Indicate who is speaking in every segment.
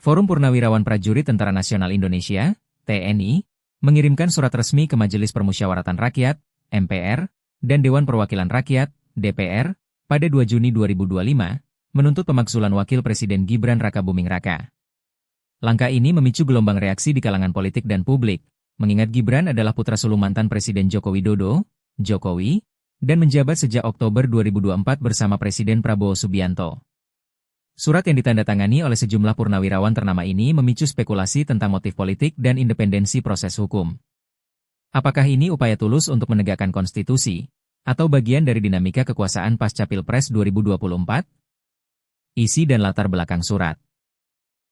Speaker 1: Forum Purnawirawan Prajurit Tentara Nasional Indonesia, TNI, mengirimkan surat resmi ke Majelis Permusyawaratan Rakyat, MPR, dan Dewan Perwakilan Rakyat, DPR, pada 2 Juni 2025, menuntut pemakzulan Wakil Presiden Gibran Rakabuming Raka. Langkah ini memicu gelombang reaksi di kalangan politik dan publik, mengingat Gibran adalah putra sulung mantan Presiden Joko Widodo, Jokowi, dan menjabat sejak Oktober 2024 bersama Presiden Prabowo Subianto. Surat yang ditandatangani oleh sejumlah purnawirawan ternama ini memicu spekulasi tentang motif politik dan independensi proses hukum. Apakah ini upaya tulus untuk menegakkan konstitusi, atau bagian dari dinamika kekuasaan pasca Pilpres 2024? Isi dan latar belakang surat.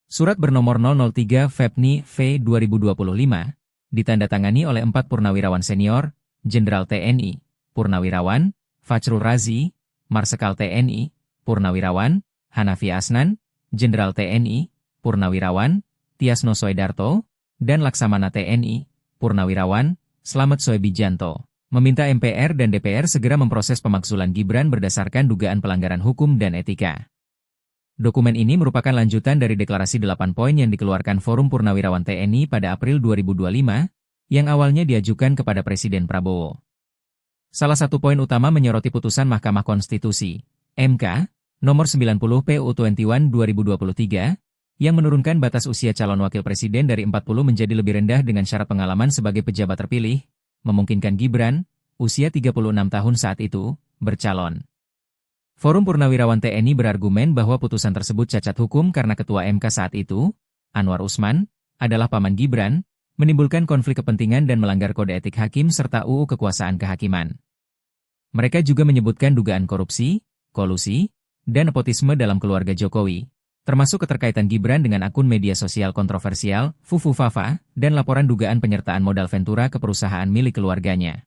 Speaker 1: Surat bernomor 003 Febni V 2025, ditandatangani oleh 4 purnawirawan senior, Jenderal TNI, Purnawirawan, Fachrul Razi, Marsekal TNI, Purnawirawan, Hanafi Asnan, Jenderal TNI, Purnawirawan, Tiasno Soedarto, dan Laksamana TNI, Purnawirawan, Slamet Soebijanto, meminta MPR dan DPR segera memproses pemakzulan Gibran berdasarkan dugaan pelanggaran hukum dan etika. Dokumen ini merupakan lanjutan dari deklarasi 8 poin yang dikeluarkan Forum Purnawirawan TNI pada April 2025, yang awalnya diajukan kepada Presiden Prabowo. Salah satu poin utama menyoroti putusan Mahkamah Konstitusi, MK, nomor 90 PU 21 2023, yang menurunkan batas usia calon wakil presiden dari 40 menjadi lebih rendah dengan syarat pengalaman sebagai pejabat terpilih, memungkinkan Gibran, usia 36 tahun saat itu, bercalon. Forum Purnawirawan TNI berargumen bahwa putusan tersebut cacat hukum karena Ketua MK saat itu, Anwar Usman, adalah paman Gibran, menimbulkan konflik kepentingan dan melanggar kode etik hakim serta UU Kekuasaan Kehakiman. Mereka juga menyebutkan dugaan korupsi, kolusi, dan nepotisme dalam keluarga Jokowi, termasuk keterkaitan Gibran dengan akun media sosial kontroversial, Fufufafa, dan laporan dugaan penyertaan modal Ventura ke perusahaan milik keluarganya.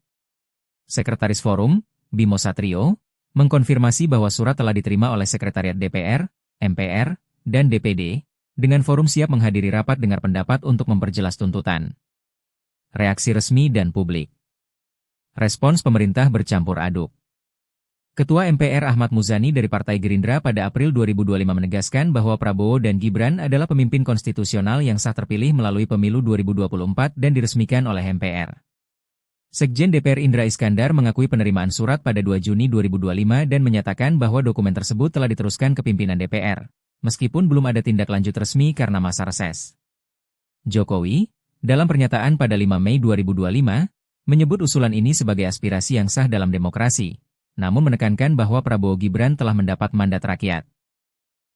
Speaker 1: Sekretaris Forum, Bimo Satrio, mengkonfirmasi bahwa surat telah diterima oleh Sekretariat DPR, MPR, dan DPD, dengan Forum siap menghadiri rapat dengar pendapat untuk memperjelas tuntutan. Reaksi resmi dan publik. Respons pemerintah bercampur aduk. Ketua MPR Ahmad Muzani dari Partai Gerindra pada April 2025 menegaskan bahwa Prabowo dan Gibran adalah pemimpin konstitusional yang sah terpilih melalui pemilu 2024 dan diresmikan oleh MPR. Sekjen DPR Indra Iskandar mengakui penerimaan surat pada 2 Juni 2025 dan menyatakan bahwa dokumen tersebut telah diteruskan ke pimpinan DPR, meskipun belum ada tindak lanjut resmi karena masa reses. Jokowi, dalam pernyataan pada 5 Mei 2025, menyebut usulan ini sebagai aspirasi yang sah dalam demokrasi, namun menekankan bahwa Prabowo Gibran telah mendapat mandat rakyat.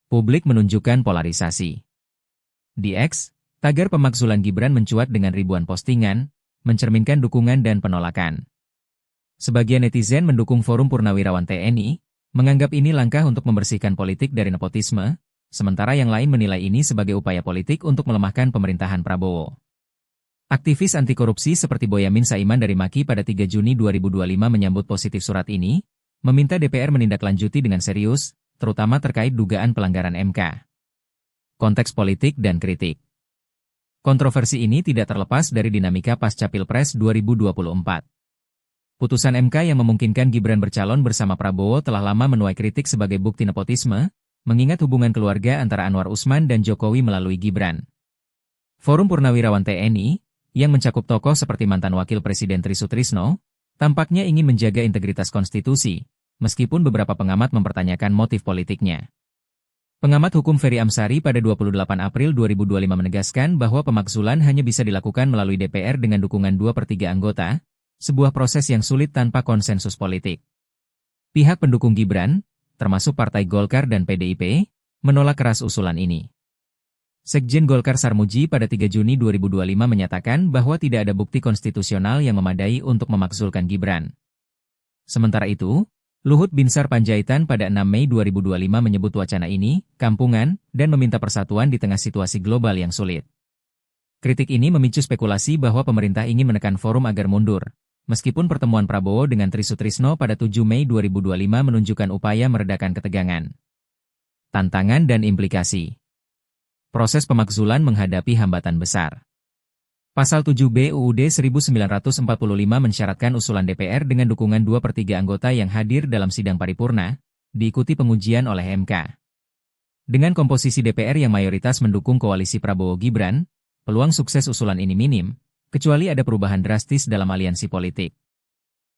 Speaker 1: Publik menunjukkan polarisasi. Di X, tagar pemakzulan Gibran mencuat dengan ribuan postingan, mencerminkan dukungan dan penolakan. Sebagian netizen mendukung Forum Purnawirawan TNI, menganggap ini langkah untuk membersihkan politik dari nepotisme, sementara yang lain menilai ini sebagai upaya politik untuk melemahkan pemerintahan Prabowo. Aktivis anti korupsi seperti Boyamin Saiman dari Maki pada 3 Juni 2025 menyambut positif surat ini, meminta DPR menindaklanjuti dengan serius, terutama terkait dugaan pelanggaran MK. Konteks politik dan kritik. Kontroversi ini tidak terlepas dari dinamika pasca Pilpres 2024. Putusan MK yang memungkinkan Gibran bercalon bersama Prabowo telah lama menuai kritik sebagai bukti nepotisme, mengingat hubungan keluarga antara Anwar Usman dan Jokowi melalui Gibran. Forum Purnawirawan TNI, yang mencakup tokoh seperti mantan Wakil Presiden Tri Sutrisno, tampaknya ingin menjaga integritas konstitusi, meskipun beberapa pengamat mempertanyakan motif politiknya. Pengamat hukum Ferry Amsari pada 28 April 2025 menegaskan bahwa pemakzulan hanya bisa dilakukan melalui DPR dengan dukungan 2/3 anggota, sebuah proses yang sulit tanpa konsensus politik. Pihak pendukung Gibran, termasuk Partai Golkar dan PDIP, menolak keras usulan ini. Sekjen Golkar Sarmuji pada 3 Juni 2025 menyatakan bahwa tidak ada bukti konstitusional yang memadai untuk memakzulkan Gibran. Sementara itu, Luhut Binsar Panjaitan pada 6 Mei 2025 menyebut wacana ini kampungan dan meminta persatuan di tengah situasi global yang sulit. Kritik ini memicu spekulasi bahwa pemerintah ingin menekan Forum agar mundur, meskipun pertemuan Prabowo dengan Tri Sutrisno pada 7 Mei 2025 menunjukkan upaya meredakan ketegangan. Tantangan dan implikasi. Proses pemakzulan menghadapi hambatan besar. Pasal 7B UUD 1945 mensyaratkan usulan DPR dengan dukungan 2/3 anggota yang hadir dalam sidang paripurna, diikuti pengujian oleh MK. Dengan komposisi DPR yang mayoritas mendukung koalisi Prabowo-Gibran, peluang sukses usulan ini minim, kecuali ada perubahan drastis dalam aliansi politik.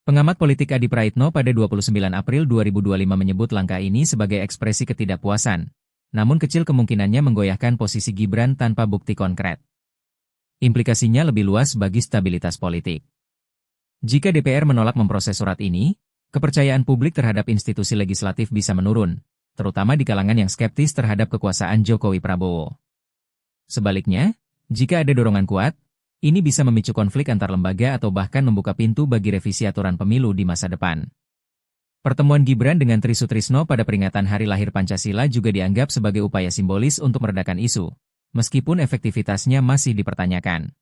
Speaker 1: Pengamat politik Adi Praitno pada 29 April 2025 menyebut langkah ini sebagai ekspresi ketidakpuasan, namun kecil kemungkinannya menggoyahkan posisi Gibran tanpa bukti konkret. Implikasinya lebih luas bagi stabilitas politik. Jika DPR menolak memproses surat ini, kepercayaan publik terhadap institusi legislatif bisa menurun, terutama di kalangan yang skeptis terhadap kekuasaan Jokowi Prabowo. Sebaliknya, jika ada dorongan kuat, ini bisa memicu konflik antar lembaga atau bahkan membuka pintu bagi revisi aturan pemilu di masa depan. Pertemuan Gibran dengan Tri Sutrisno pada peringatan Hari Lahir Pancasila juga dianggap sebagai upaya simbolis untuk meredakan isu, meskipun efektivitasnya masih dipertanyakan.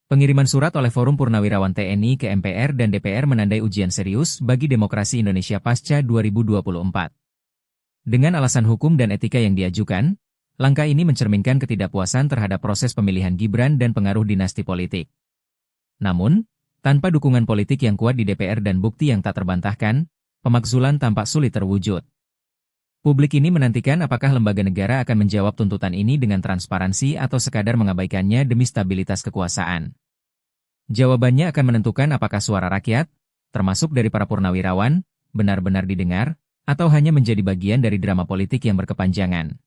Speaker 1: Pengiriman surat oleh Forum Purnawirawan TNI ke MPR dan DPR menandai ujian serius bagi demokrasi Indonesia pasca 2024. Dengan alasan hukum dan etika yang diajukan, langkah ini mencerminkan ketidakpuasan terhadap proses pemilihan Gibran dan pengaruh dinasti politik. Namun, tanpa dukungan politik yang kuat di DPR dan bukti yang tak terbantahkan, pemakzulan tampak sulit terwujud. Publik ini menantikan apakah lembaga negara akan menjawab tuntutan ini dengan transparansi atau sekadar mengabaikannya demi stabilitas kekuasaan. Jawabannya akan menentukan apakah suara rakyat, termasuk dari para purnawirawan, benar-benar didengar, atau hanya menjadi bagian dari drama politik yang berkepanjangan.